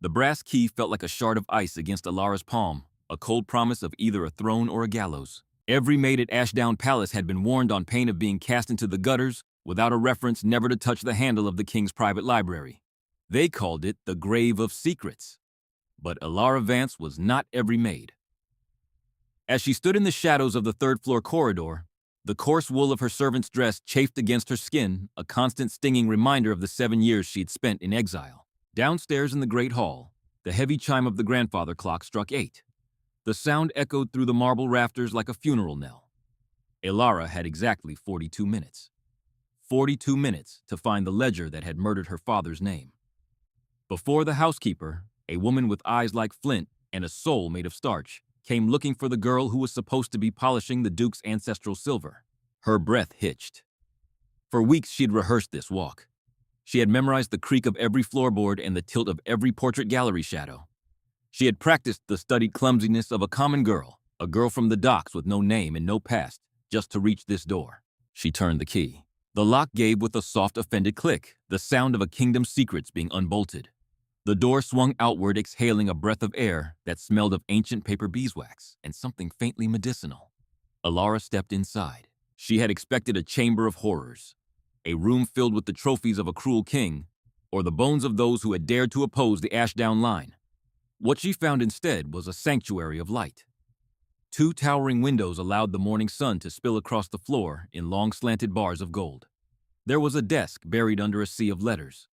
The brass key felt like a shard of ice against Elara's palm, a cold promise of either a throne or a gallows. Every maid at Ashdown Palace had been warned on pain of being cast into the gutters without a reference never to touch the handle of the king's private library. They called it the Grave of Secrets. But Elara Vance was not every maid. As she stood in the shadows of the third-floor corridor, the coarse wool of her servant's dress chafed against her skin, a constant stinging reminder of the 7 years she'd spent in exile. Downstairs in the great hall, the heavy chime of the grandfather clock struck 8. The sound echoed through the marble rafters like a funeral knell. Elara had exactly 42 minutes. 42 minutes to find the ledger that had murdered her father's name. Before the housekeeper, a woman with eyes like flint and a soul made of starch, came looking for the girl who was supposed to be polishing the Duke's ancestral silver. Her breath hitched. For weeks she'd rehearsed this walk. She had memorized the creak of every floorboard and the tilt of every portrait gallery shadow. She had practiced the studied clumsiness of a common girl, a girl from the docks with no name and no past, just to reach this door. She turned the key. The lock gave with a soft, offended click, the sound of a kingdom's secrets being unbolted. The door swung outward, exhaling a breath of air that smelled of ancient paper beeswax and something faintly medicinal. Elara stepped inside. She had expected a chamber of horrors, a room filled with the trophies of a cruel king, or the bones of those who had dared to oppose the Ashdown line. What she found instead was a sanctuary of light. 2 towering windows allowed the morning sun to spill across the floor in long slanted bars of gold. There was a desk buried under a sea of letters.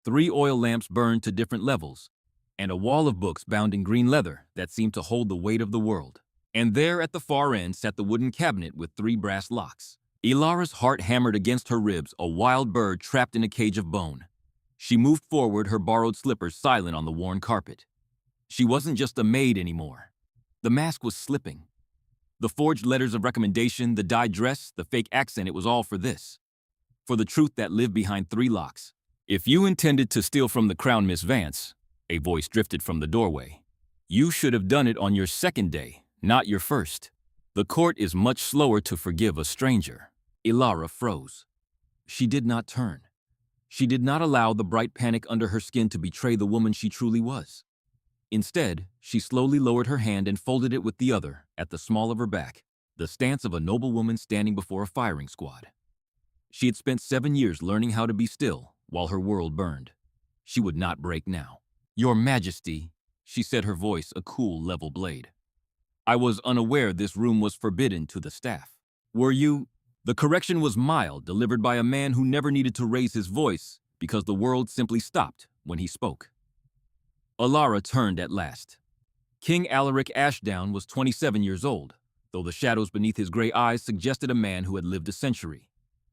3 oil lamps burned to different levels, and a wall of books bound in green leather that seemed to hold the weight of the world. And there at the far end sat the wooden cabinet with 3 brass locks. Elara's heart hammered against her ribs, a wild bird trapped in a cage of bone. She moved forward, her borrowed slippers silent on the worn carpet. She wasn't just a maid anymore. The mask was slipping. The forged letters of recommendation, the dyed dress, the fake accent, it was all for this. For the truth that lived behind 3 locks. "If you intended to steal from the crown, Miss Vance," a voice drifted from the doorway, "you should have done it on your 2nd day, not your 1st. The court is much slower to forgive a stranger." Elara froze. She did not turn. She did not allow the bright panic under her skin to betray the woman she truly was. Instead, she slowly lowered her hand and folded it with the other at the small of her back, the stance of a noble woman standing before a firing squad. She had spent 7 years learning how to be still while her world burned. She would not break now. "Your Majesty," she said, her voice a cool, level blade. "I was unaware this room was forbidden to the staff. Were you—" The correction was mild, delivered by a man who never needed to raise his voice because the world simply stopped when he spoke. Elara turned at last. King Alaric Ashdown was 27 years old, though the shadows beneath his gray eyes suggested a man who had lived a century.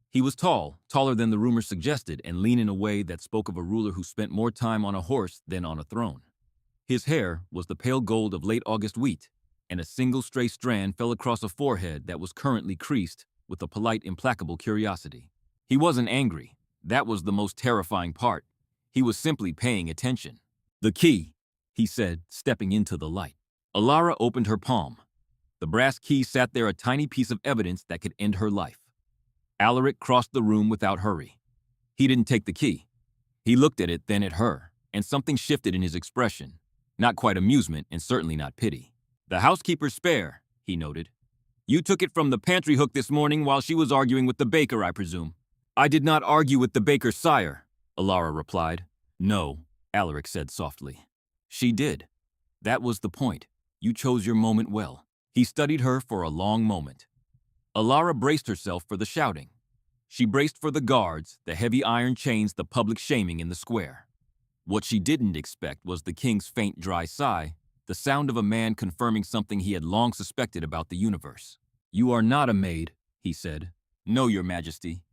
He was tall, taller than the rumors suggested, and lean in a way that spoke of a ruler who spent more time on a horse than on a throne. His hair was the pale gold of late August wheat, and a single stray strand fell across a forehead that was currently creased with a polite, implacable curiosity. He wasn't angry. That was the most terrifying part. He was simply paying attention. "The key," he said, stepping into the light. Elara opened her palm. The brass key sat there, a tiny piece of evidence that could end her life. Alaric crossed the room without hurry. He didn't take the key. He looked at it, then at her, and something shifted in his expression. Not quite amusement, and certainly not pity. "The housekeeper's spare," he noted. "You took it from the pantry hook this morning while she was arguing with the baker, I presume." "I did not argue with the baker, sire," Elara replied. "No," Alaric said softly. "She did. That was the point. You chose your moment well." He studied her for a long moment. Elara braced herself for the shouting. She braced for the guards, the heavy iron chains, the public shaming in the square. What she didn't expect was the king's faint, dry sigh, the sound of a man confirming something he had long suspected about the universe. "You are not a maid," he said. "No, your Majesty.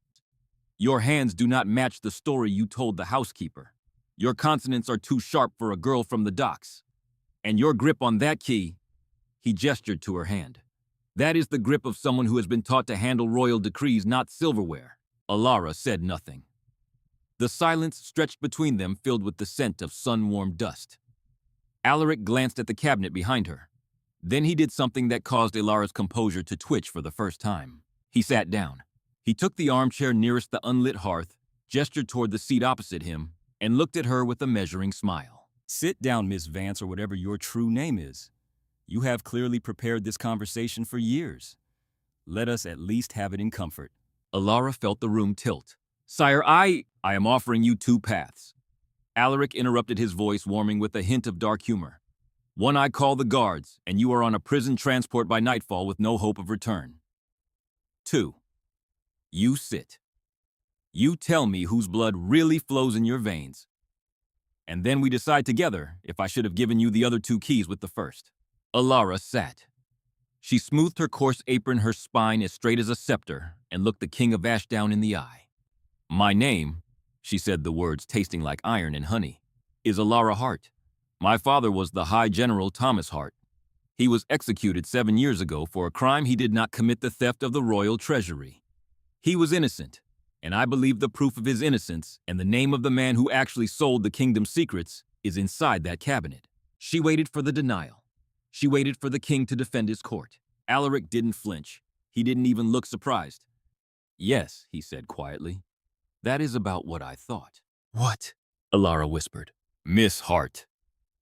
Your hands do not match the story you told the housekeeper. Your consonants are too sharp for a girl from the docks. And your grip on that key," he gestured to her hand, "that is the grip of someone who has been taught to handle royal decrees, not silverware." Elara said nothing. The silence stretched between them, filled with the scent of sun-warmed dust. Alaric glanced at the cabinet behind her. Then he did something that caused Elara's composure to twitch for the first time. He sat down. He took the armchair nearest the unlit hearth, gestured toward the seat opposite him, and looked at her with a measuring smile. Sit down, Miss Vance, or whatever your true name is. You have clearly prepared this conversation for years. Let us at least have it in comfort. Elara felt the room tilt. Sire, I am offering you two paths. Alaric interrupted, his voice warming with a hint of dark humor. One, I call the guards, and you are on a prison transport by nightfall with no hope of return. Two, you sit. You tell me whose blood really flows in your veins. And then we decide together if I should have given you the other two keys with the first. Elara sat. She smoothed her coarse apron, her spine as straight as a scepter, and looked the King of Ashdown in the eye. My name, she said, the words tasting like iron and honey, is Elara Hart. My father was the High General Thomas Hart. He was executed 7 years ago for a crime he did not commit, the theft of the royal treasury. He was innocent, and I believe the proof of his innocence and the name of the man who actually sold the kingdom's secrets is inside that cabinet. She waited for the denial. She waited for the king to defend his court. Alaric didn't flinch. He didn't even look surprised. Yes, he said quietly. That is about what I thought. What? Elara whispered. Miss Hart.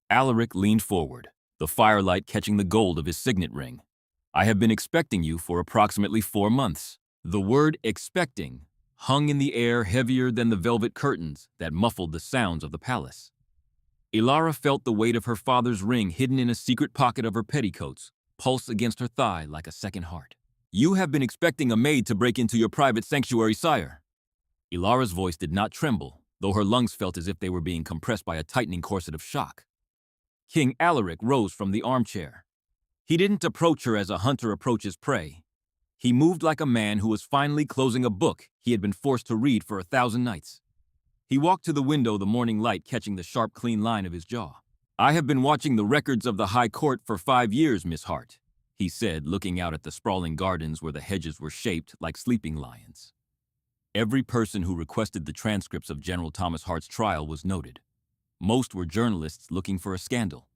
Alaric leaned forward, the firelight catching the gold of his signet ring. I have been expecting you for approximately 4 months. The word expecting hung in the air heavier than the velvet curtains that muffled the sounds of the palace. Elara felt the weight of her father's ring hidden in a secret pocket of her petticoats, pulse against her thigh like a second heart. You have been expecting a maid to break into your private sanctuary, sire. Elara's voice did not tremble, though her lungs felt as if they were being compressed by a tightening corset of shock. King Alaric rose from the armchair. He didn't approach her as a hunter approaches prey. He moved like a man who was finally closing a book he had been forced to read for 1,000 nights. He walked to the window, the morning light catching the sharp, clean line of his jaw. I have been watching the records of the High Court for 5 years, Miss Hart, he said, looking out at the sprawling gardens where the hedges were shaped like sleeping lions. Every person who requested the transcripts of General Thomas Hart's trial was noted. Most were journalists looking for a scandal.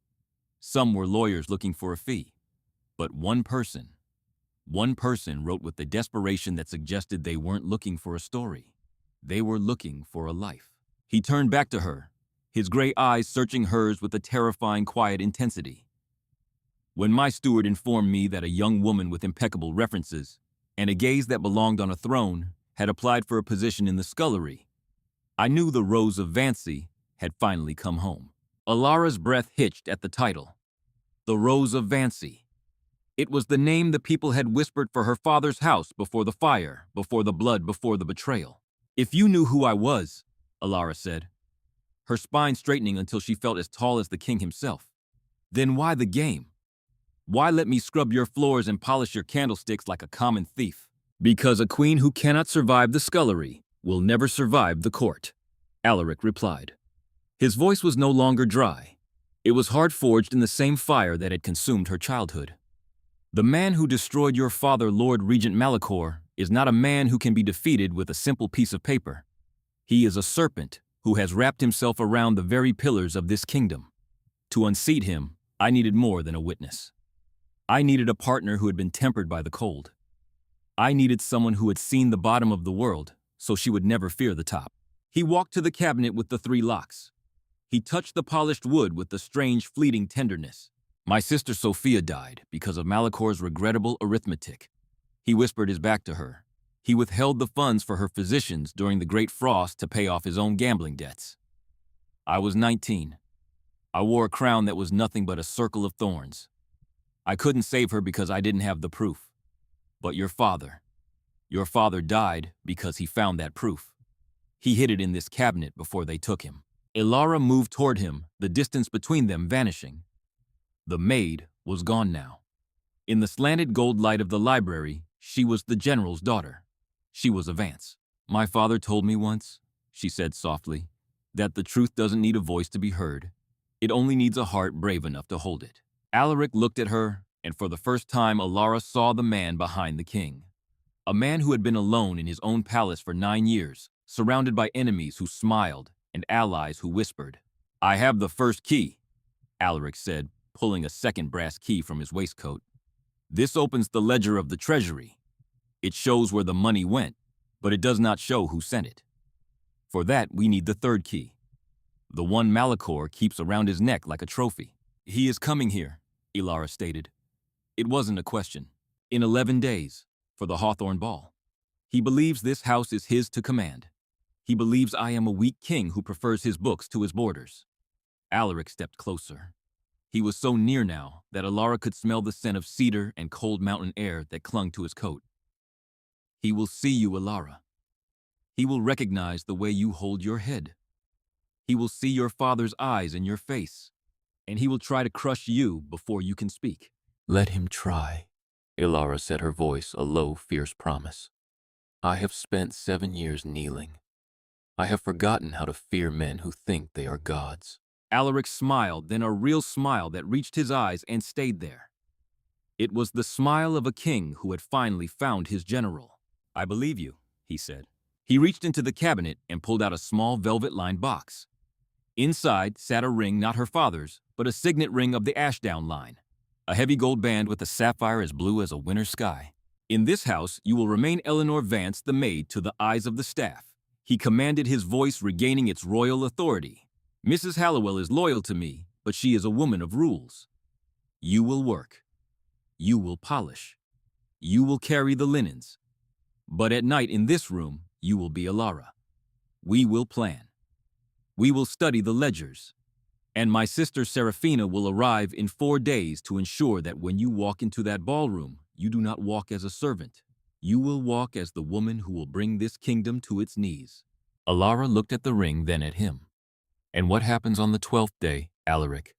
Some were lawyers looking for a fee. But one person wrote with the desperation that suggested they weren't looking for a story. They were looking for a life. He turned back to her, his gray eyes searching hers with a terrifying, quiet intensity. When my steward informed me that a young woman with impeccable references and a gaze that belonged on a throne had applied for a position in the scullery, I knew the Rose of Vancy had finally come home. Elara's breath hitched at the title. The Rose of Vancy. It was the name the people had whispered for her father's house before the fire, before the blood, before the betrayal. If you knew who I was, Elara said, her spine straightening until she felt as tall as the king himself, then why the game? Why let me scrub your floors and polish your candlesticks like a common thief? Because a queen who cannot survive the scullery will never survive the court, Alaric replied. His voice was no longer dry. It was hard-forged in the same fire that had consumed her childhood. The man who destroyed your father, Lord Regent Malachor, is not a man who can be defeated with a simple piece of paper. He is a serpent who has wrapped himself around the very pillars of this kingdom. To unseat him, I needed more than a witness. I needed a partner who had been tempered by the cold. I needed someone who had seen the bottom of the world, so she would never fear the top. He walked to the cabinet with the 3 locks. He touched the polished wood with a strange, fleeting tenderness. My sister Sophia died because of Malachor's regrettable arithmetic. He whispered his back to her. He withheld the funds for her physicians during the Great Frost to pay off his own gambling debts. I was 19. I wore a crown that was nothing but a circle of thorns. I couldn't save her because I didn't have the proof. But your father died because he found that proof. He hid it in this cabinet before they took him. Elara moved toward him, the distance between them vanishing. The maid was gone now. In the slanted gold light of the library, she was the general's daughter. She was a Vance. My father told me once, she said softly, that the truth doesn't need a voice to be heard. It only needs a heart brave enough to hold it. Alaric looked at her, and for the first time Elara saw the man behind the king. A man who had been alone in his own palace for 9 years, surrounded by enemies who smiled and allies who whispered. I have the first key, Alaric said, pulling a second brass key from his waistcoat. This opens the ledger of the treasury. It shows where the money went, but it does not show who sent it. For that, we need the third key. The one Malachor keeps around his neck like a trophy. He is coming here, Elara stated. It wasn't a question. In 11 days, for the Hawthorn Ball. He believes this house is his to command. He believes I am a weak king who prefers his books to his borders. Alaric stepped closer. He was so near now that Elara could smell the scent of cedar and cold mountain air that clung to his coat. He will see you, Elara. He will recognize the way you hold your head. He will see your father's eyes in your face, and he will try to crush you before you can speak. Let him try, Elara said, her voice a low, fierce promise. I have spent 7 years kneeling. I have forgotten how to fear men who think they are gods. Alaric smiled, then a real smile that reached his eyes and stayed there. It was the smile of a king who had finally found his general. I believe you, he said. He reached into the cabinet and pulled out a small velvet-lined box. Inside sat a ring not her father's, but a signet ring of the Ashdown line, a heavy gold band with a sapphire as blue as a winter sky. In this house, you will remain Eleanor Vance, the maid, to the eyes of the staff. He commanded, his voice regaining its royal authority. Mrs. Hallowell is loyal to me, but she is a woman of rules. You will work. You will polish. You will carry the linens. But at night in this room, you will be Elara. We will plan. We will study the ledgers. And my sister Seraphina will arrive in 4 days to ensure that when you walk into that ballroom, you do not walk as a servant. You will walk as the woman who will bring this kingdom to its knees. Elara looked at the ring, then at him. And what happens on the 12th day, Alaric?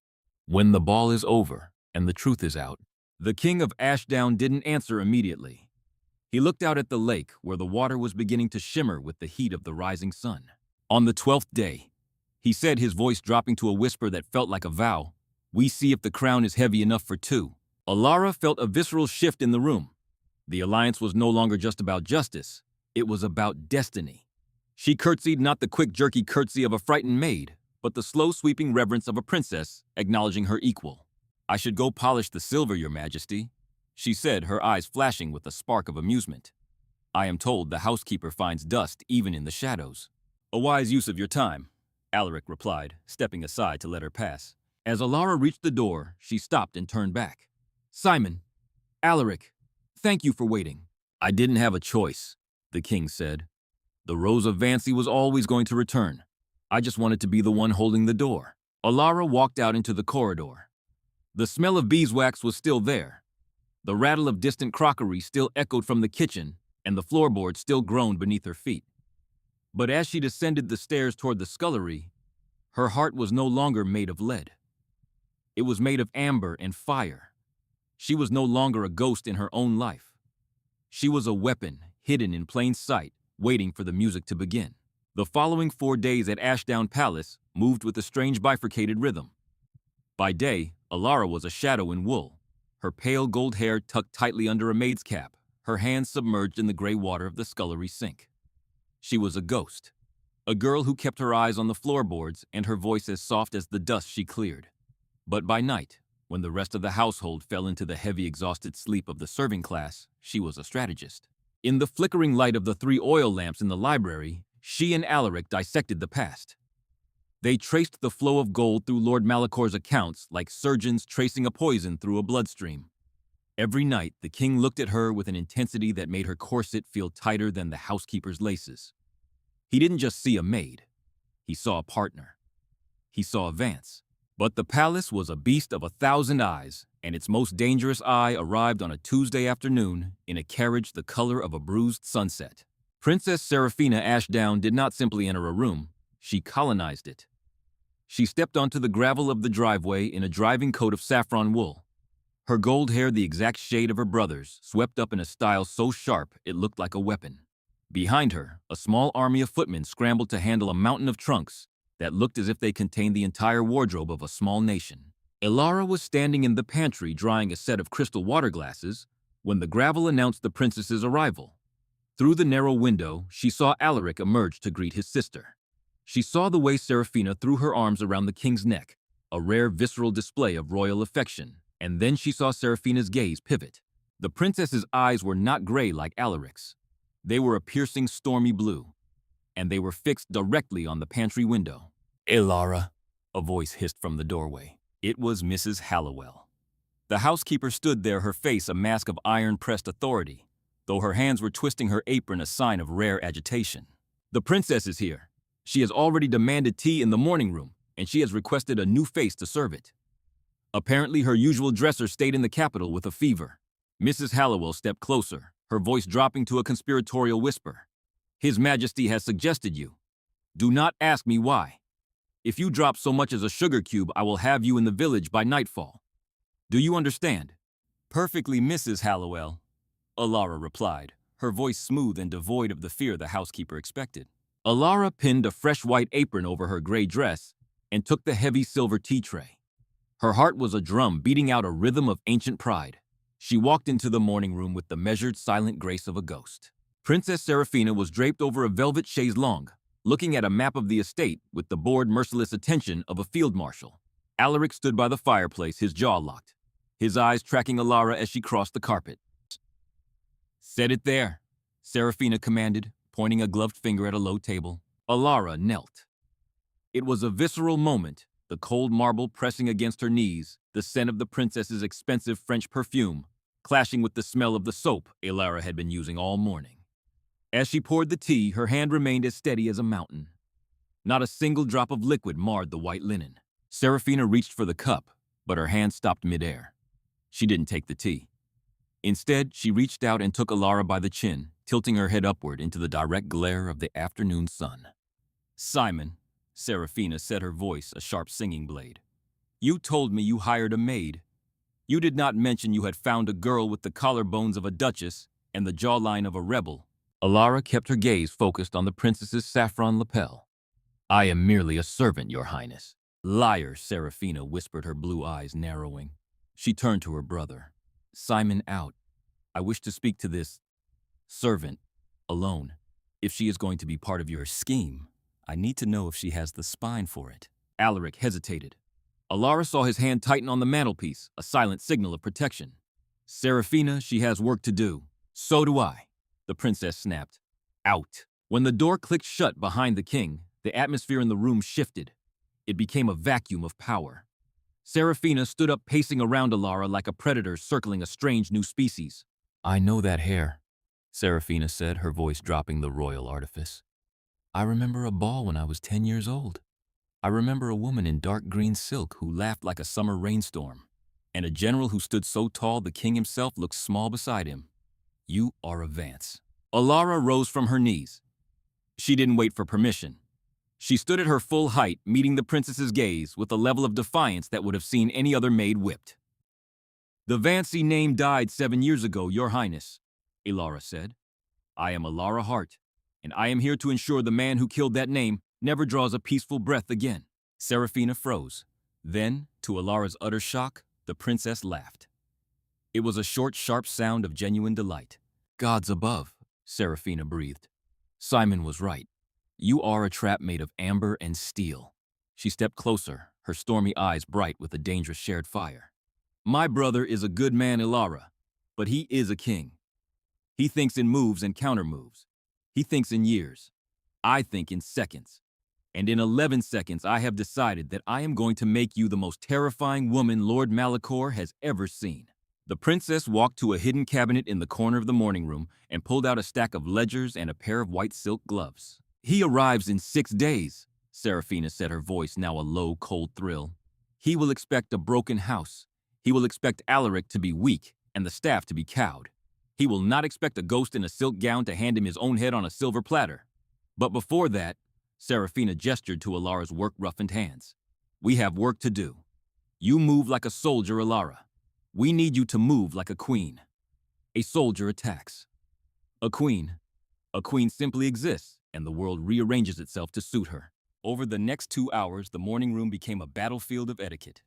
When the ball is over and the truth is out? The king of Ashdown didn't answer immediately. He looked out at the lake where the water was beginning to shimmer with the heat of the rising sun. On the 12th day, he said, his voice dropping to a whisper that felt like a vow, we see if the crown is heavy enough for 2. Elara felt a visceral shift in the room. The alliance was no longer just about justice. It was about destiny. She curtsied, not the quick, jerky curtsy of a frightened maid, but the slow, sweeping reverence of a princess, acknowledging her equal. I should go polish the silver, your majesty, she said, her eyes flashing with a spark of amusement. I am told the housekeeper finds dust even in the shadows. A wise use of your time, Alaric replied, stepping aside to let her pass. As Elara reached the door, she stopped and turned back. Simon, Alaric, thank you for waiting. I didn't have a choice, the king said. The Rose of Vancy was always going to return. I just wanted to be the one holding the door. Elara walked out into the corridor. The smell of beeswax was still there. The rattle of distant crockery still echoed from the kitchen, and the floorboards still groaned beneath her feet. But as she descended the stairs toward the scullery, her heart was no longer made of lead. It was made of amber and fire. She was no longer a ghost in her own life. She was a weapon, hidden in plain sight, waiting for the music to begin. The following 4 days at Ashdown Palace moved with a strange bifurcated rhythm. By day, Elara was a shadow in wool, her pale gold hair tucked tightly under a maid's cap, her hands submerged in the gray water of the scullery sink. She was a ghost, a girl who kept her eyes on the floorboards and her voice as soft as the dust she cleared. But by night, when the rest of the household fell into the heavy, exhausted sleep of the serving class, she was a strategist. In the flickering light of the 3 oil lamps in the library, she and Alaric dissected the past. They traced the flow of gold through Lord Malachor's accounts like surgeons tracing a poison through a bloodstream. Every night, the king looked at her with an intensity that made her corset feel tighter than the housekeeper's laces. He didn't just see a maid. He saw a partner. He saw a Vance. But the palace was a beast of 1,000 eyes, and its most dangerous eye arrived on a Tuesday afternoon in a carriage the color of a bruised sunset. Princess Seraphina Ashdown did not simply enter a room, she colonized it. She stepped onto the gravel of the driveway in a driving coat of saffron wool. Her gold hair, the exact shade of her brother's, swept up in a style so sharp it looked like a weapon. Behind her, a small army of footmen scrambled to handle a mountain of trunks that looked as if they contained the entire wardrobe of a small nation. Elara was standing in the pantry drying a set of crystal water glasses when the gravel announced the princess's arrival. Through the narrow window, she saw Alaric emerge to greet his sister. She saw the way Seraphina threw her arms around the king's neck, a rare visceral display of royal affection, and then she saw Seraphina's gaze pivot. The princess's eyes were not gray like Alaric's. They were a piercing, stormy blue, and they were fixed directly on the pantry window. "Elara," a voice hissed from the doorway. It was Mrs. Hallowell. The housekeeper stood there, her face a mask of iron-pressed authority, though her hands were twisting her apron, a sign of rare agitation. "The princess is here. She has already demanded tea in the morning room, and she has requested a new face to serve it. Apparently her usual dresser stayed in the capital with a fever." Mrs. Hallowell stepped closer, her voice dropping to a conspiratorial whisper. "His Majesty has suggested you. Do not ask me why. If you drop so much as a sugar cube, I will have you in the village by nightfall. Do you understand?" "Perfectly, Mrs. Hallowell," Elara replied, her voice smooth and devoid of the fear the housekeeper expected. Elara pinned a fresh white apron over her gray dress and took the heavy silver tea tray. Her heart was a drum beating out a rhythm of ancient pride. She walked into the morning room with the measured, silent grace of a ghost. Princess Serafina was draped over a velvet chaise longue, looking at a map of the estate with the bored, merciless attention of a field marshal. Alaric stood by the fireplace, his jaw locked, his eyes tracking Elara as she crossed the carpet. "Set it there," Serafina commanded, pointing a gloved finger at a low table. Elara knelt. It was a visceral moment, the cold marble pressing against her knees, the scent of the princess's expensive French perfume, clashing with the smell of the soap Elara had been using all morning. As she poured the tea, her hand remained as steady as a mountain. Not a single drop of liquid marred the white linen. Serafina reached for the cup, but her hand stopped midair. She didn't take the tea. Instead, she reached out and took Elara by the chin, tilting her head upward into the direct glare of the afternoon sun. "Simon," Serafina said, her voice a sharp singing blade, "you told me you hired a maid. You did not mention you had found a girl with the collarbones of a duchess and the jawline of a rebel." Elara kept her gaze focused on the princess's saffron lapel. "I am merely a servant, your highness." "Liar," Serafina whispered, her blue eyes narrowing. She turned to her brother. "Simon, out. I wish to speak to this servant alone. If she is going to be part of your scheme, I need to know if she has the spine for it." Alaric hesitated. Elara saw his hand tighten on the mantelpiece, a silent signal of protection. "Serafina, she has work to do." "So do I," the princess snapped. "Out." When the door clicked shut behind the king, the atmosphere in the room shifted. It became a vacuum of power. Serafina stood up, pacing around Elara like a predator circling a strange new species. "I know that hair," Serafina said, her voice dropping the royal artifice. "I remember a ball when I was 10 years old. I remember a woman in dark green silk who laughed like a summer rainstorm, and a general who stood so tall the king himself looked small beside him. You are a Vance." Elara rose from her knees. She didn't wait for permission. She stood at her full height, meeting the princess's gaze with a level of defiance that would have seen any other maid whipped. "The Vancy name died 7 years ago, your highness," Elara said. "I am Elara Hart, and I am here to ensure the man who killed that name never draws a peaceful breath again." Serafina froze. Then, to Elara's utter shock, the princess laughed. It was a short, sharp sound of genuine delight. "Gods above," Serafina breathed. "Simon was right. You are a trap made of amber and steel." She stepped closer, her stormy eyes bright with a dangerous shared fire. "My brother is a good man, Elara, but he is a king. He thinks in moves and counter-moves. He thinks in years. I think in seconds. And in 11 seconds, I have decided that I am going to make you the most terrifying woman Lord Malachor has ever seen." The princess walked to a hidden cabinet in the corner of the morning room and pulled out a stack of ledgers and a pair of white silk gloves. "He arrives in 6 days, Serafina said, her voice now a low, cold thrill. "He will expect a broken house. He will expect Alaric to be weak and the staff to be cowed. He will not expect a ghost in a silk gown to hand him his own head on a silver platter. But before that," Serafina gestured to Elara's work-roughened hands, "we have work to do. You move like a soldier, Elara. We need you to move like a queen. A soldier attacks. A queen simply exists, and the world rearranges itself to suit her." Over the next 2 hours, the morning room became a battlefield of etiquette.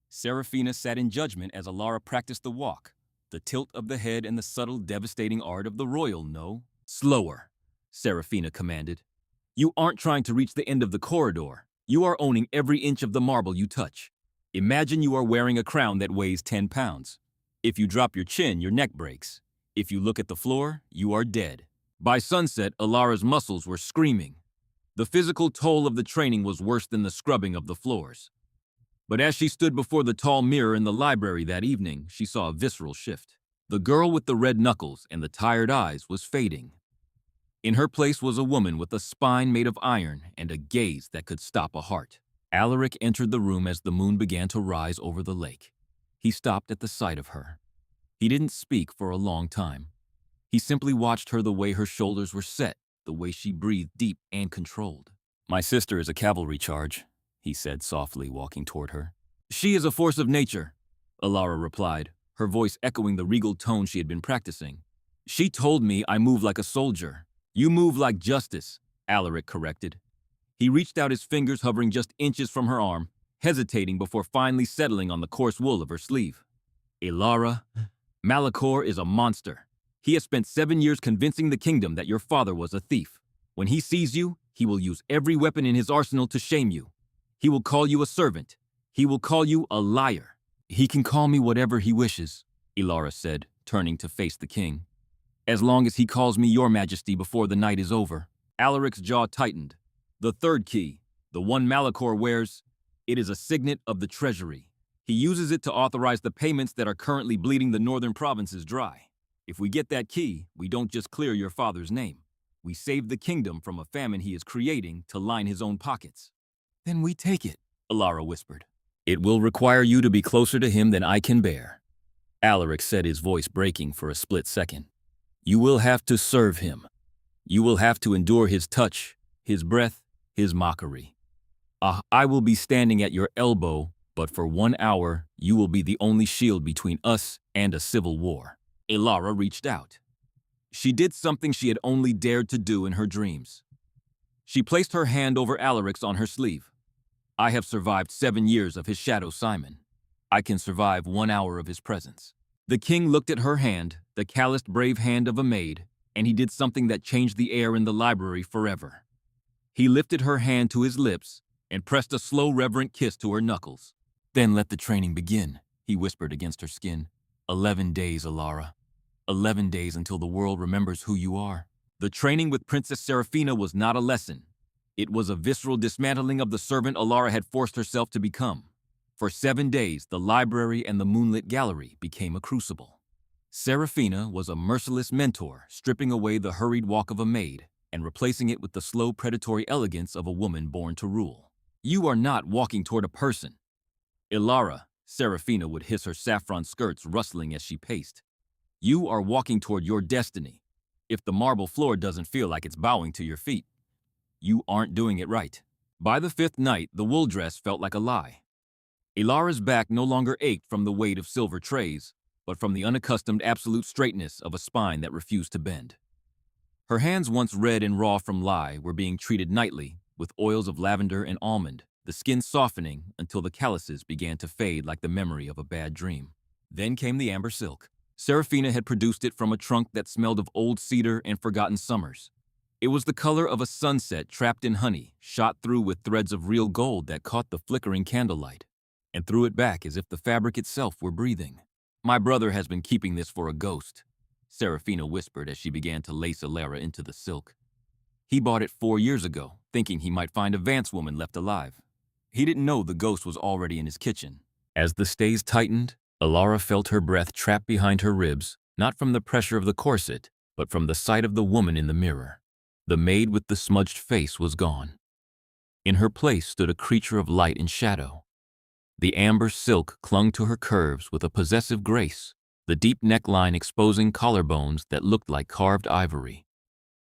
Serafina sat in judgment as Elara practiced the walk, the tilt of the head and the subtle, devastating art of the royal no. "Slower," Serafina commanded. "You aren't trying to reach the end of the corridor. You are owning every inch of the marble you touch. Imagine you are wearing a crown that weighs 10 pounds. If you drop your chin, your neck breaks. If you look at the floor, you are dead." By sunset, Elara's muscles were screaming. The physical toll of the training was worse than the scrubbing of the floors. But as she stood before the tall mirror in the library that evening, she saw a visceral shift. The girl with the red knuckles and the tired eyes was fading. In her place was a woman with a spine made of iron and a gaze that could stop a heart. Alaric entered the room as the moon began to rise over the lake. He stopped at the sight of her. He didn't speak for a long time. He simply watched her, the way her shoulders were set, the way she breathed deep and controlled. "My sister is a cavalry charge," he said softly, walking toward her. "She is a force of nature," Elara replied, her voice echoing the regal tone she had been practicing. "She told me I move like a soldier." "You move like justice," Alaric corrected. He reached out his fingers, hovering just inches from her arm, hesitating before finally settling on the coarse wool of her sleeve. "Elara, Malachor is a monster. He has spent 7 years convincing the kingdom that your father was a thief. When he sees you, he will use every weapon in his arsenal to shame you. He will call you a servant. He will call you a liar." "He can call me whatever he wishes," Elara said, turning to face the king. "As long as he calls me your majesty before the night is over." Alaric's jaw tightened. "The third key, the one Malachor wears, it is a signet of the treasury. He uses it to authorize the payments that are currently bleeding the northern provinces dry. If we get that key, we don't just clear your father's name. We save the kingdom from a famine he is creating to line his own pockets." "Then we take it," Elara whispered. "It will require you to be closer to him than I can bear," Alaric said, his voice breaking for a split second. "You will have to serve him. You will have to endure his touch, his breath, his mockery. I will be standing at your elbow, but for 1 hour, you will be the only shield between us and a civil war." Elara reached out. She did something she had only dared to do in her dreams. She placed her hand over Alaric's on her sleeve. "I have survived 7 years of his shadow, Simon. I can survive 1 hour of his presence." The king looked at her hand, the calloused, brave hand of a maid, and he did something that changed the air in the library forever. He lifted her hand to his lips and pressed a slow, reverent kiss to her knuckles. "Then let the training begin," he whispered against her skin. 11 days, Elara. 11 days until the world remembers who you are." The training with Princess Seraphina was not a lesson. It was a visceral dismantling of the servant Elara had forced herself to become. For 7 days, the library and the moonlit gallery became a crucible. Seraphina was a merciless mentor, stripping away the hurried walk of a maid and replacing it with the slow, predatory elegance of a woman born to rule. "You are not walking toward a person." "Elara," Seraphina would hiss, her saffron skirts rustling as she paced. "You are walking toward your destiny. If the marble floor doesn't feel like it's bowing to your feet, you aren't doing it right." By the 5th night, the wool dress felt like a lie. Elara's back no longer ached from the weight of silver trays, but from the unaccustomed absolute straightness of a spine that refused to bend. Her hands, once red and raw from lye, were being treated nightly with oils of lavender and almond, the skin softening until the calluses began to fade like the memory of a bad dream. Then came the amber silk. Seraphina had produced it from a trunk that smelled of old cedar and forgotten summers. It was the color of a sunset trapped in honey, shot through with threads of real gold that caught the flickering candlelight and threw it back as if the fabric itself were breathing. "My brother has been keeping this for a ghost," Seraphina whispered as she began to lace Elara into the silk. "He bought it 4 years ago, thinking he might find a Vance woman left alive. He didn't know the ghost was already in his kitchen." As the stays tightened, Elara felt her breath trapped behind her ribs, not from the pressure of the corset, but from the sight of the woman in the mirror. The maid with the smudged face was gone. In her place stood a creature of light and shadow. The amber silk clung to her curves with a possessive grace, the deep neckline exposing collarbones that looked like carved ivory.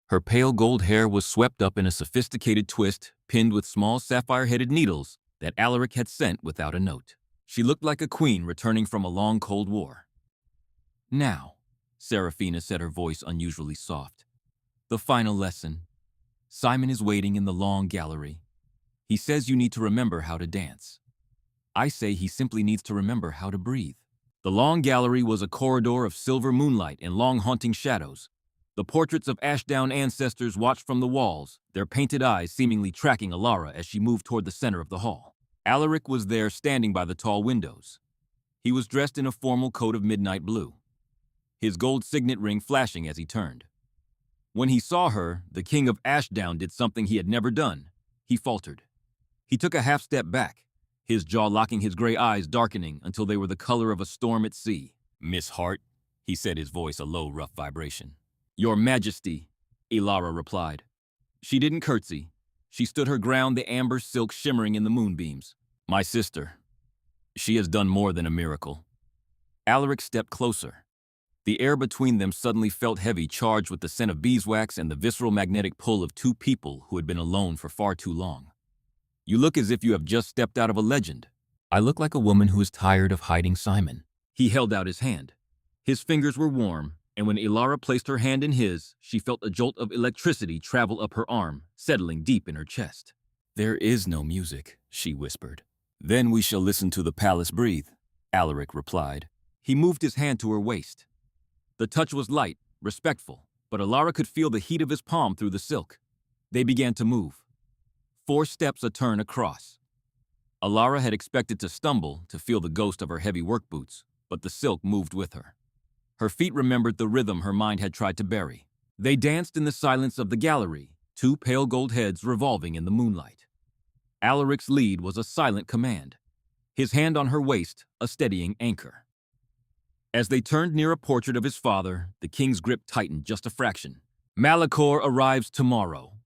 Her pale gold hair was swept up in a sophisticated twist, pinned with small sapphire-headed needles that Alaric had sent without a note. She looked like a queen returning from a long cold war. "Now," Seraphina said, her voice unusually soft, "the final lesson. Simon is waiting in the long gallery. He says you need to remember how to dance. I say he simply needs to remember how to breathe." The long gallery was a corridor of silver moonlight and long haunting shadows. The portraits of Ashdown ancestors watched from the walls, their painted eyes seemingly tracking Elara as she moved toward the center of the hall. Alaric was there, standing by the tall windows. He was dressed in a formal coat of midnight blue, his gold signet ring flashing as he turned. When he saw her, the king of Ashdown did something he had never done. He faltered. He took a half step back, his jaw locking, his gray eyes darkening until they were the color of a storm at sea. "Miss Hart," he said, his voice a low, rough vibration. "Your Majesty," Elara replied. She didn't curtsy. She stood her ground, the amber silk shimmering in the moonbeams. "My sister. She has done more than a miracle." Alaric stepped closer. The air between them suddenly felt heavy, charged with the scent of beeswax and the visceral magnetic pull of two people who had been alone for far too long. "You look as if you have just stepped out of a legend." "I look like a woman who is tired of hiding Simon." He held out his hand. His fingers were warm, and when Elara placed her hand in his, she felt a jolt of electricity travel up her arm, settling deep in her chest. "There is no music," she whispered. "Then we shall listen to the palace breathe," Alaric replied. He moved his hand to her waist. The touch was light, respectful, but Elara could feel the heat of his palm through the silk. They began to move. 4 steps, a turn, across. Elara had expected to stumble, to feel the ghost of her heavy work boots, but the silk moved with her. Her feet remembered the rhythm her mind had tried to bury. They danced in the silence of the gallery, 2 pale gold heads revolving in the moonlight. Alaric's lead was a silent command, his hand on her waist a steadying anchor. As they turned near a portrait of his father, the king's grip tightened just a fraction. "Malachor arrives tomorrow,"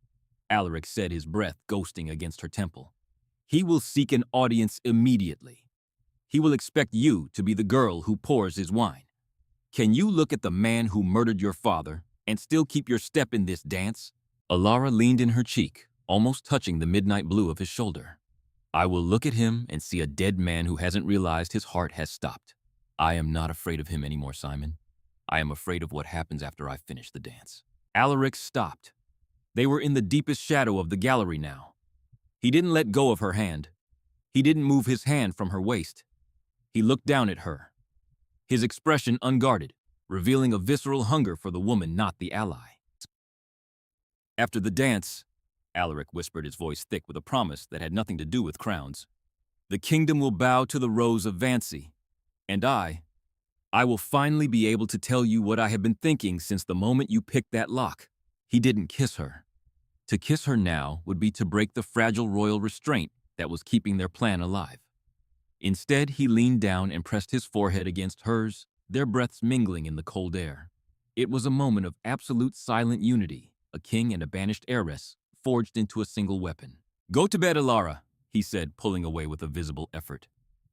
Alaric said, his breath ghosting against her temple. "He will seek an audience immediately. He will expect you to be the girl who pours his wine. Can you look at the man who murdered your father and still keep your step in this dance?" Elara leaned in her cheek, almost touching the midnight blue of his shoulder. "I will look at him and see a dead man who hasn't realized his heart has stopped. I am not afraid of him anymore, Simon. I am afraid of what happens after I finish the dance." Alaric stopped. They were in the deepest shadow of the gallery now. He didn't let go of her hand. He didn't move his hand from her waist. He looked down at her, his expression unguarded, revealing a visceral hunger for the woman, not the ally. "After the dance," Alaric whispered, his voice thick with a promise that had nothing to do with crowns, "the kingdom will bow to the rose of Vancy. And I will finally be able to tell you what I have been thinking since the moment you picked that lock." He didn't kiss her. To kiss her now would be to break the fragile royal restraint that was keeping their plan alive. Instead, he leaned down and pressed his forehead against hers, their breaths mingling in the cold air. It was a moment of absolute silent unity, a king and a banished heiress forged into a single weapon. "Go to bed, Elara," he said, pulling away with a visible effort.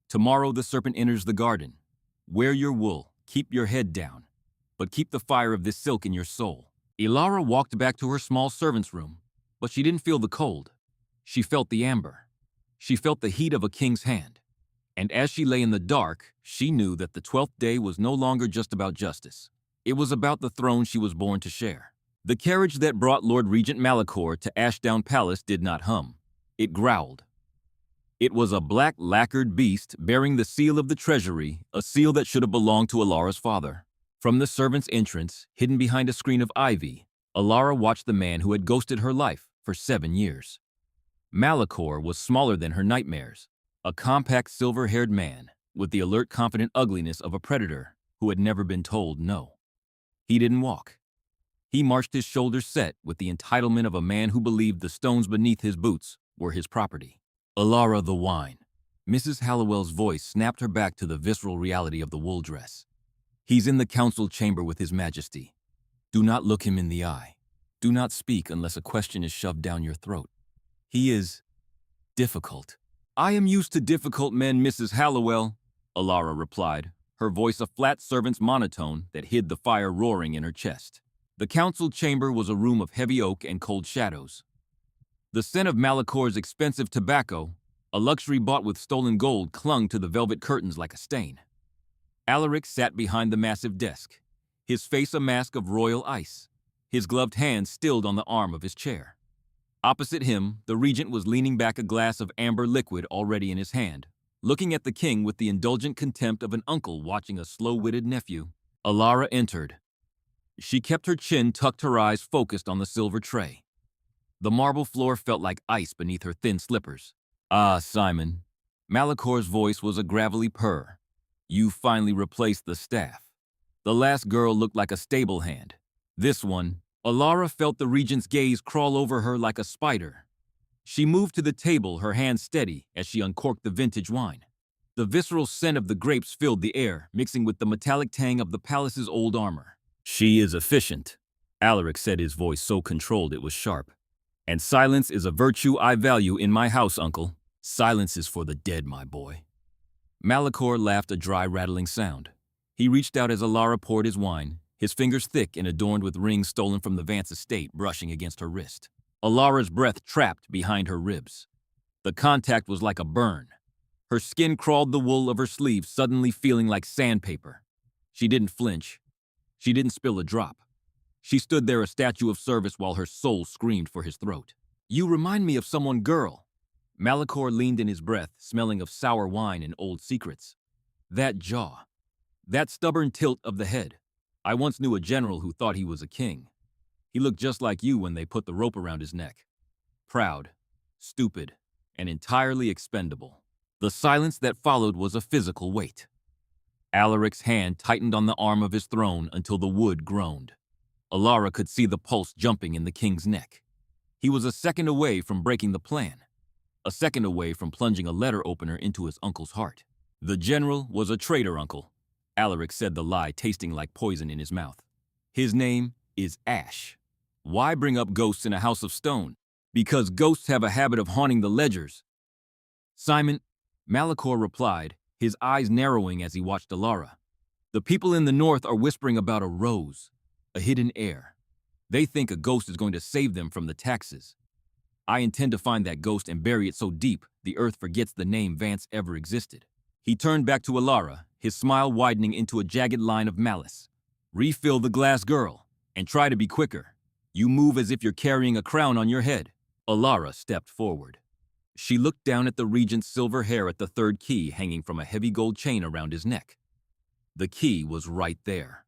"Tomorrow the serpent enters the garden. Wear your wool, keep your head down, but keep the fire of this silk in your soul." Elara walked back to her small servant's room, but she didn't feel the cold. She felt the amber. She felt the heat of a king's hand. And as she lay in the dark, she knew that the 12th day was no longer just about justice. It was about the throne she was born to share. The carriage that brought Lord Regent Malachor to Ashdown Palace did not hum. It growled. It was a black lacquered beast bearing the seal of the treasury, a seal that should have belonged to Elara's father. From the servant's entrance, hidden behind a screen of ivy, Elara watched the man who had ghosted her life for 7 years. Malachor was smaller than her nightmares, a compact silver-haired man with the alert, confident ugliness of a predator who had never been told no. He didn't walk. He marched, his shoulders set with the entitlement of a man who believed the stones beneath his boots were his property. "Elara, the wine." Mrs. Hallowell's voice snapped her back to the visceral reality of the wool dress. "He's in the council chamber with His Majesty. Do not look him in the eye. Do not speak unless a question is shoved down your throat. He is difficult." "I am used to difficult men, Mrs. Hallowell," Elara replied, her voice a flat servant's monotone that hid the fire roaring in her chest. The council chamber was a room of heavy oak and cold shadows. The scent of Malachor's expensive tobacco, a luxury bought with stolen gold, clung to the velvet curtains like a stain. Alaric sat behind the massive desk, his face a mask of royal ice, his gloved hand stilled on the arm of his chair. Opposite him, the regent was leaning back, a glass of amber liquid already in his hand, looking at the king with the indulgent contempt of an uncle watching a slow-witted nephew. Elara entered. She kept her chin tucked, her eyes focused on the silver tray. The marble floor felt like ice beneath her thin slippers. "Ah, Simon." Malachor's voice was a gravelly purr. "You finally replaced the staff. The last girl looked like a stable hand. This one, Elara felt the regent's gaze crawl over her like a spider. She moved to the table, her hands steady as she uncorked the vintage wine. The visceral scent of the grapes filled the air, mixing with the metallic tang of the palace's old armor. "She is efficient," Alaric said, his voice so controlled it was sharp. "And silence is a virtue I value in my house, uncle. Silence is for the dead, my boy." Malachor laughed a dry, rattling sound. He reached out as Elara poured his wine, his fingers thick and adorned with rings stolen from the Vance estate brushing against her wrist. Alara's breath trapped behind her ribs. The contact was like a burn. Her skin crawled the wool of her sleeves, suddenly feeling like sandpaper. She didn't flinch. She didn't spill a drop. She stood there, a statue of service, while her soul screamed for his throat. "You remind me of someone, girl." Malachor leaned in his breath, smelling of sour wine and old secrets. "That jaw. That stubborn tilt of the head. I once knew a general who thought he was a king. He looked just like you when they put the rope around his neck. Proud, stupid, and entirely expendable." The silence that followed was a physical weight. Alaric's hand tightened on the arm of his throne until the wood groaned. Elara could see the pulse jumping in the king's neck. He was a second away from breaking the plan. A second away from plunging a letter opener into his uncle's heart. "The general was a traitor, uncle," Alaric said, the lie tasting like poison in his mouth. "His name is Ash. Why bring up ghosts in a house of stone? Because ghosts have a habit of haunting the ledgers." "Simon," Malachor replied, his eyes narrowing as he watched Elara. "The people in the north are whispering about a rose, a hidden heir. They think a ghost is going to save them from the taxes. I intend to find that ghost and bury it so deep the earth forgets the name Vance ever existed." He turned back to Elara, his smile widening into a jagged line of malice. "Refill the glass, girl, and try to be quicker. You move as if you're carrying a crown on your head." Elara stepped forward. She looked down at the regent's silver hair at the third key hanging from a heavy gold chain around his neck. The key was right there,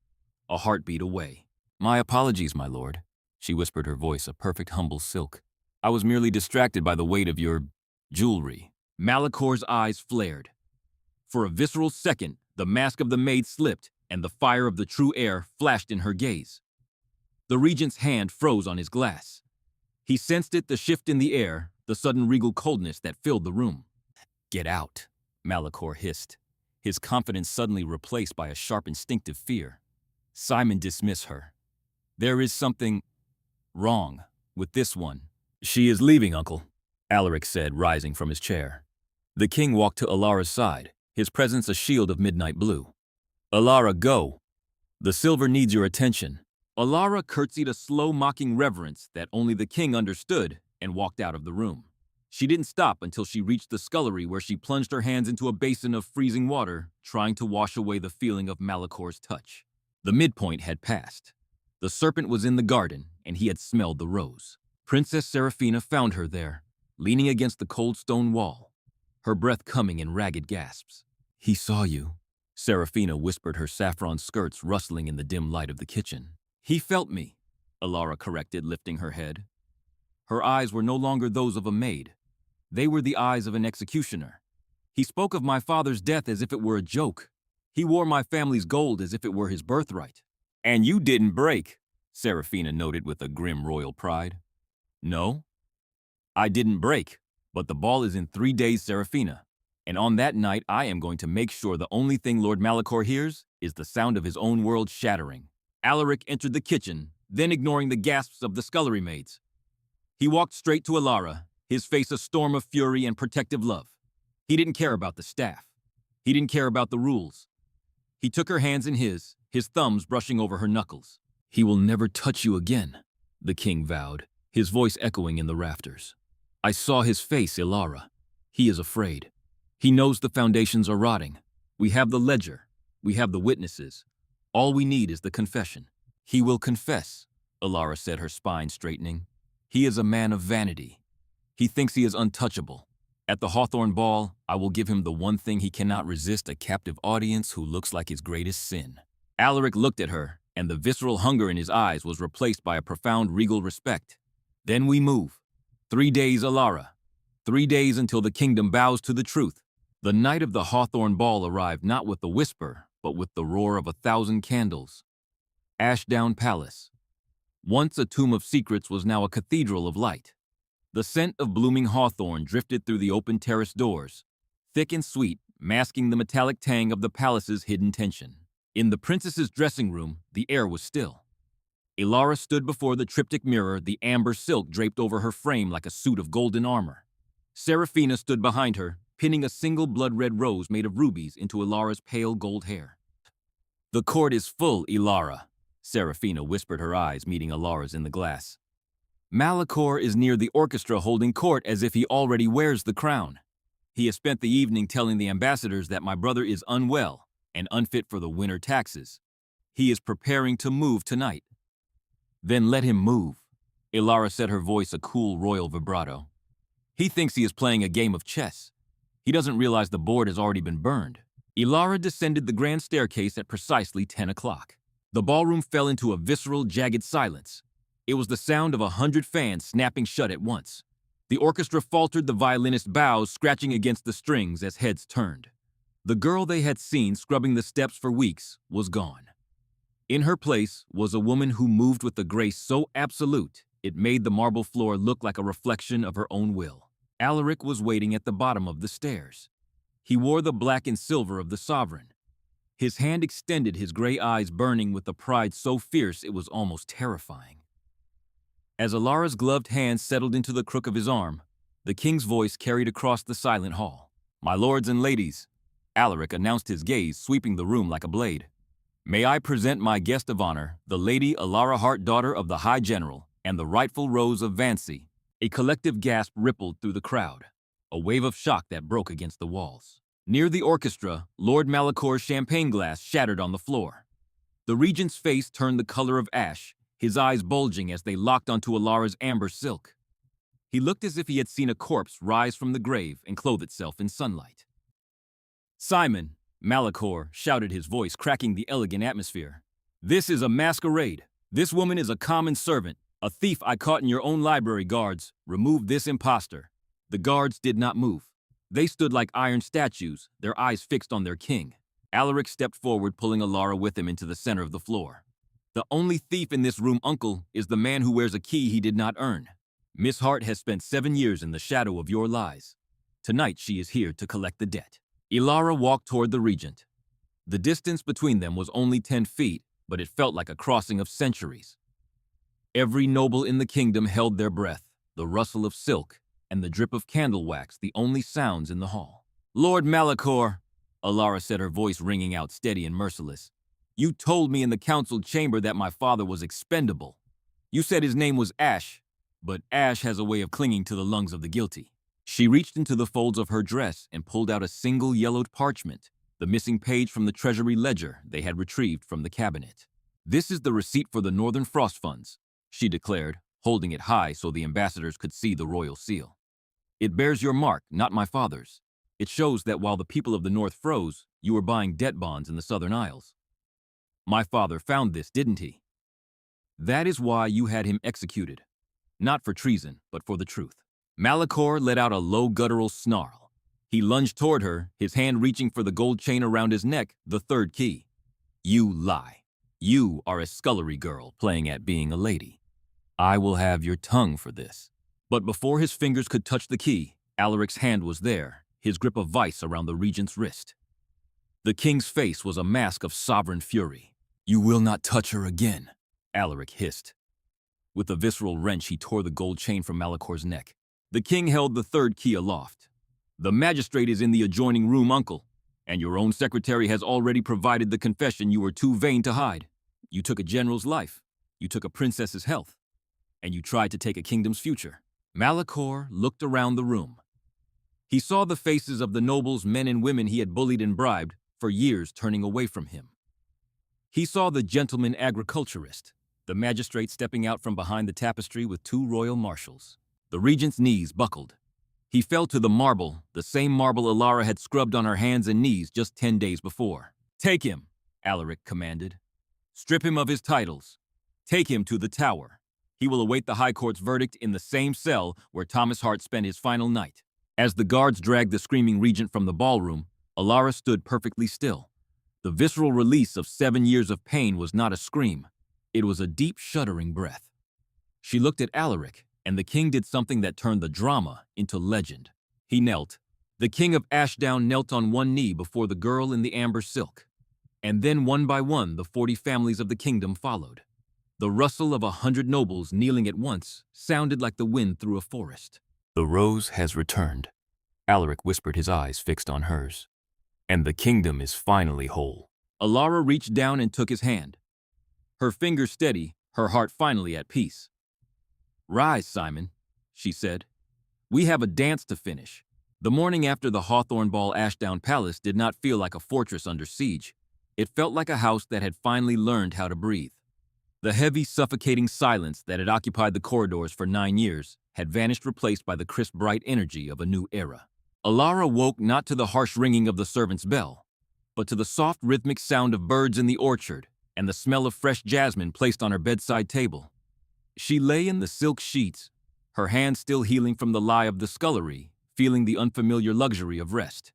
a heartbeat away. "My apologies, my lord," she whispered, her voice a perfect humble silk. "I was merely distracted by the weight of your jewelry." Malachor's eyes flared. For a visceral second, the mask of the maid slipped, and the fire of the true heir flashed in her gaze. The regent's hand froze on his glass. He sensed it, the shift in the air, the sudden regal coldness that filled the room. "Get out," Malachor hissed, his confidence suddenly replaced by a sharp instinctive fear. "Simon, dismiss her. There is something wrong with this one." "She is leaving, uncle," Alaric said, rising from his chair. The king walked to Elara's side, his presence a shield of midnight blue. "Elara, go. The silver needs your attention." Elara curtsied a slow, mocking reverence that only the king understood and walked out of the room. She didn't stop until she reached the scullery, where she plunged her hands into a basin of freezing water, trying to wash away the feeling of Malachor's touch. The midpoint had passed. The serpent was in the garden, and he had smelled the rose. Princess Seraphina found her there, leaning against the cold stone wall, her breath coming in ragged gasps. "He saw you," Seraphina whispered, her saffron skirts rustling in the dim light of the kitchen. "He felt me," Elara corrected, lifting her head. Her eyes were no longer those of a maid. They were the eyes of an executioner. "He spoke of my father's death as if it were a joke. He wore my family's gold as if it were his birthright." "And you didn't break," Seraphina noted with a grim royal pride. "No, I didn't break, but the ball is in 3 days, Seraphina. And on that night, I am going to make sure the only thing Lord Malachor hears is the sound of his own world shattering." Alaric entered the kitchen, then ignoring the gasps of the scullery maids. He walked straight to Elara, his face a storm of fury and protective love. He didn't care about the staff. He didn't care about the rules. He took her hands in his thumbs brushing over her knuckles. "He will never touch you again," the king vowed, his voice echoing in the rafters. "I saw his face, Elara. He is afraid. He knows the foundations are rotting. We have the ledger. We have the witnesses. All we need is the confession." "He will confess," Elara said, her spine straightening. "He is a man of vanity. He thinks he is untouchable. At the Hawthorne Ball, I will give him the one thing he cannot resist, a captive audience who looks like his greatest sin." Alaric looked at her, and the visceral hunger in his eyes was replaced by a profound regal respect. "Then we move. 3 days, Elara. 3 days until the kingdom bows to the truth." The night of the Hawthorne Ball arrived not with the whisper, but with the roar of 1,000 candles. Ashdown Palace. Once a tomb of secrets was now a cathedral of light. The scent of blooming hawthorn drifted through the open terrace doors, thick and sweet, masking the metallic tang of the palace's hidden tension. In the princess's dressing room, the air was still. Elara stood before the triptych mirror, the amber silk draped over her frame like a suit of golden armor. Seraphina stood behind her, pinning a single blood-red rose made of rubies into Elara's pale gold hair. "The court is full, Elara," Seraphina whispered, her eyes meeting Elara's in the glass. "Malachor is near the orchestra holding court as if he already wears the crown. He has spent the evening telling the ambassadors that my brother is unwell and unfit for the winter taxes. He is preparing to move tonight." "Then let him move," Elara said, her voice a cool royal vibrato. "He thinks he is playing a game of chess. He doesn't realize the board has already been burned." Elara descended the grand staircase at precisely 10 o'clock. The ballroom fell into a visceral, jagged silence. It was the sound of 100 fans snapping shut at once. The orchestra faltered, the violinist bows scratching against the strings as heads turned. The girl they had seen scrubbing the steps for weeks was gone. In her place was a woman who moved with a grace so absolute it made the marble floor look like a reflection of her own will. Alaric was waiting at the bottom of the stairs. He wore the black and silver of the sovereign. His hand extended, his gray eyes burning with a pride so fierce it was almost terrifying. As Elara's gloved hand settled into the crook of his arm, the king's voice carried across the silent hall. "My lords and ladies," Alaric announced, his gaze sweeping the room like a blade. "May I present my guest of honor, the Lady Elara Hart, daughter of the High General and the rightful Rose of Vancy." A collective gasp rippled through the crowd, a wave of shock that broke against the walls. Near the orchestra, Lord Malachor's champagne glass shattered on the floor. The regent's face turned the color of ash, his eyes bulging as they locked onto Elara's amber silk. He looked as if he had seen a corpse rise from the grave and clothe itself in sunlight. "Simon," Malachor shouted, his voice cracking the elegant atmosphere, "this is a masquerade. This woman is a common servant, a thief I caught in your own library. Guards, remove this impostor." The guards did not move. They stood like iron statues, their eyes fixed on their king. Alaric stepped forward, pulling Elara with him into the center of the floor. "The only thief in this room, uncle, is the man who wears a key he did not earn. Miss Hart has spent 7 years in the shadow of your lies. Tonight she is here to collect the debt." Elara walked toward the regent. The distance between them was only 10 feet, but it felt like a crossing of centuries. Every noble in the kingdom held their breath, the rustle of silk and the drip of candle wax the only sounds in the hall. "Lord Malachor," Elara said, her voice ringing out steady and merciless, "you told me in the council chamber that my father was expendable. You said his name was Ash, but ash has a way of clinging to the lungs of the guilty." She reached into the folds of her dress and pulled out a single yellowed parchment, the missing page from the treasury ledger they had retrieved from the cabinet. "This is the receipt for the Northern Frost Funds," she declared, holding it high so the ambassadors could see the royal seal. "It bears your mark, not my father's. It shows that while the people of the North froze, you were buying debt bonds in the Southern Isles. My father found this, didn't he? That is why you had him executed. Not for treason, but for the truth." Malachor let out a low guttural snarl. He lunged toward her, his hand reaching for the gold chain around his neck, the third key. "You lie. You are a scullery girl playing at being a lady. I will have your tongue for this." But before his fingers could touch the key, Alaric's hand was there, his grip a vice around the regent's wrist. The king's face was a mask of sovereign fury. "You will not touch her again," Alaric hissed. With a visceral wrench, he tore the gold chain from Malachor's neck. The king held the third key aloft. "The magistrate is in the adjoining room, uncle, and your own secretary has already provided the confession you were too vain to hide. You took a general's life, you took a princess's health, and you tried to take a kingdom's future." Malachor looked around the room. He saw the faces of the nobles, men and women he had bullied and bribed for years turning away from him. He saw the gentleman agriculturist, the magistrate stepping out from behind the tapestry with 2 royal marshals. The regent's knees buckled. He fell to the marble, the same marble Elara had scrubbed on her hands and knees just 10 days before. "Take him," Alaric commanded. "Strip him of his titles. Take him to the tower. He will await the High Court's verdict in the same cell where Thomas Hart spent his final night." As the guards dragged the screaming regent from the ballroom, Elara stood perfectly still. The visceral release of 7 years of pain was not a scream. It was a deep, shuddering breath. She looked at Alaric, and the king did something that turned the drama into legend. He knelt. The king of Ashdown knelt on one knee before the girl in the amber silk, and then one by one the 40 families of the kingdom followed. The rustle of 100 nobles kneeling at once sounded like the wind through a forest. "The rose has returned," Alaric whispered, his eyes fixed on hers. "And the kingdom is finally whole." Elara reached down and took his hand. Her fingers steady, her heart finally at peace. "Rise, Simon," she said. "We have a dance to finish." The morning after the Hawthorne Ball, Ashdown Palace did not feel like a fortress under siege. It felt like a house that had finally learned how to breathe. The heavy, suffocating silence that had occupied the corridors for 9 years had vanished, replaced by the crisp, bright energy of a new era. Elara woke not to the harsh ringing of the servant's bell, but to the soft, rhythmic sound of birds in the orchard and the smell of fresh jasmine placed on her bedside table. She lay in the silk sheets, her hands still healing from the lie of the scullery, feeling the unfamiliar luxury of rest.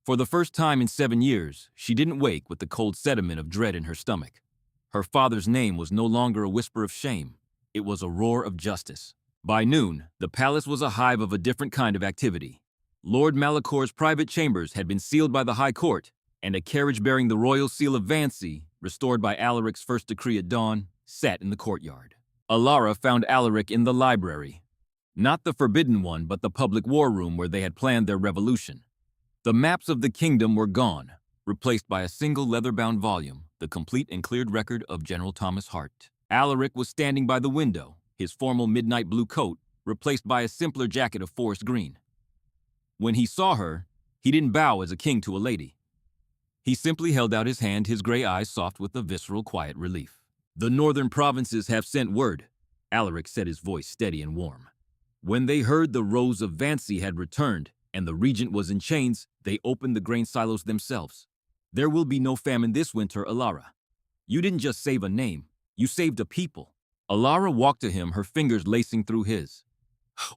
For the first time in 7 years, she didn't wake with the cold sediment of dread in her stomach. Her father's name was no longer a whisper of shame. It was a roar of justice. By noon, the palace was a hive of a different kind of activity. Lord Malacor's private chambers had been sealed by the High Court, and a carriage bearing the royal seal of Vancy, restored by Alaric's first decree at dawn, sat in the courtyard. Elara found Alaric in the library. Not the forbidden one, but the public war room where they had planned their revolution. The maps of the kingdom were gone, replaced by a single leather-bound volume, the complete and cleared record of General Thomas Hart. Alaric was standing by the window, his formal midnight blue coat replaced by a simpler jacket of forest green. When he saw her, he didn't bow as a king to a lady. He simply held out his hand, his gray eyes soft with a visceral, quiet relief. "The northern provinces have sent word," Alaric said, his voice steady and warm. "When they heard the Rose of Vancy had returned and the regent was in chains, they opened the grain silos themselves. There will be no famine this winter, Elara. You didn't just save a name, you saved a people." Elara walked to him, her fingers lacing through his.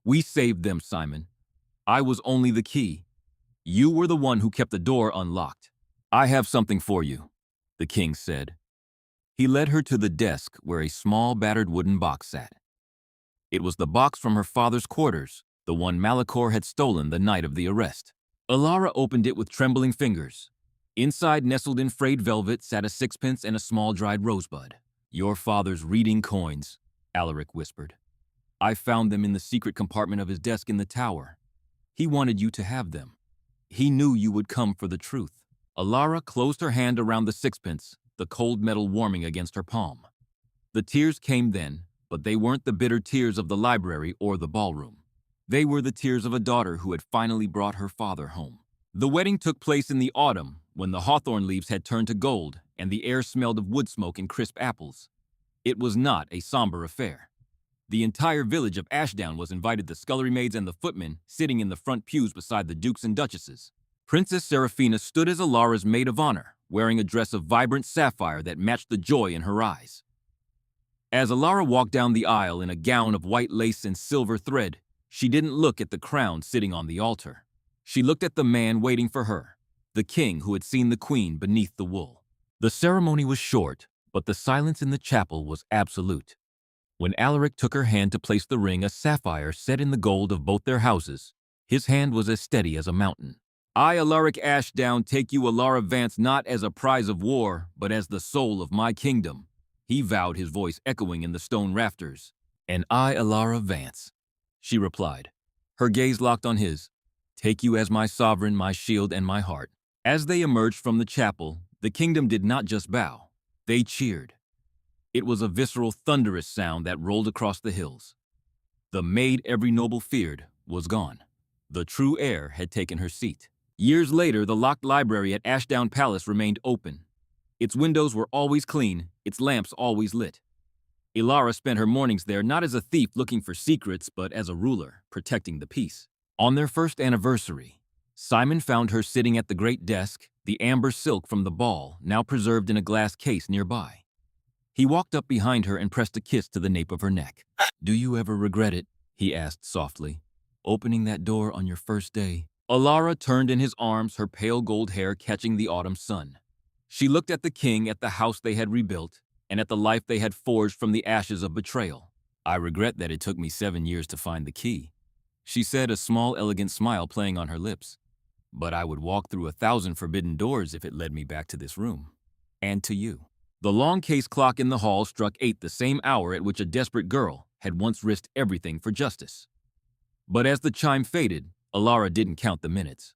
"We saved them, Simon. I was only the key. You were the one who kept the door unlocked." "I have something for you," the king said. He led her to the desk where a small, battered wooden box sat. It was the box from her father's quarters, the one Malachor had stolen the night of the arrest. Elara opened it with trembling fingers. Inside, nestled in frayed velvet, sat a sixpence and a small dried rosebud. "Your father's reading coins," Alaric whispered. "I found them in the secret compartment of his desk in the tower. He wanted you to have them. He knew you would come for the truth." Elara closed her hand around the sixpence, the cold metal warming against her palm. The tears came then, but they weren't the bitter tears of the library or the ballroom. They were the tears of a daughter who had finally brought her father home. The wedding took place in the autumn, when the hawthorn leaves had turned to gold and the air smelled of wood smoke and crisp apples. It was not a somber affair. The entire village of Ashdown was invited, the scullery maids and the footmen sitting in the front pews beside the dukes and duchesses. Princess Seraphina stood as Elara's maid of honor, wearing a dress of vibrant sapphire that matched the joy in her eyes. As Elara walked down the aisle in a gown of white lace and silver thread, she didn't look at the crown sitting on the altar. She looked at the man waiting for her, the king who had seen the queen beneath the wool. The ceremony was short, but the silence in the chapel was absolute. When Alaric took her hand to place the ring, a sapphire set in the gold of both their houses, his hand was as steady as a mountain. "I, Alaric Ashdown, take you, Elara Vance, not as a prize of war, but as the soul of my kingdom," he vowed, his voice echoing in the stone rafters. "And I, Elara Vance," she replied, her gaze locked on his, "take you as my sovereign, my shield, and my heart." As they emerged from the chapel, the kingdom did not just bow, they cheered. It was a visceral, thunderous sound that rolled across the hills. The maid every noble feared was gone. The true heir had taken her seat. Years later, the locked library at Ashdown Palace remained open. Its windows were always clean, its lamps always lit. Elara spent her mornings there not as a thief looking for secrets, but as a ruler protecting the peace. On their first anniversary, Simon found her sitting at the great desk, the amber silk from the ball now preserved in a glass case nearby. He walked up behind her and pressed a kiss to the nape of her neck. "Do you ever regret it?" he asked softly. "Opening that door on your first day?" Elara turned in his arms, her pale gold hair catching the autumn sun. She looked at the king, at the house they had rebuilt, and at the life they had forged from the ashes of betrayal. I regret that it took me 7 years to find the key, she said, a small, elegant smile playing on her lips. But I would walk through 1,000 forbidden doors if it led me back to this room. And to you. The long case clock in the hall struck 8, the same hour at which a desperate girl had once risked everything for justice. But as the chime faded, Elara didn't count the minutes.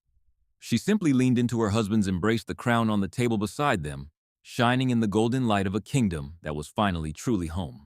She simply leaned into her husband's embrace, the crown on the table beside them, shining in the golden light of a kingdom that was finally truly home.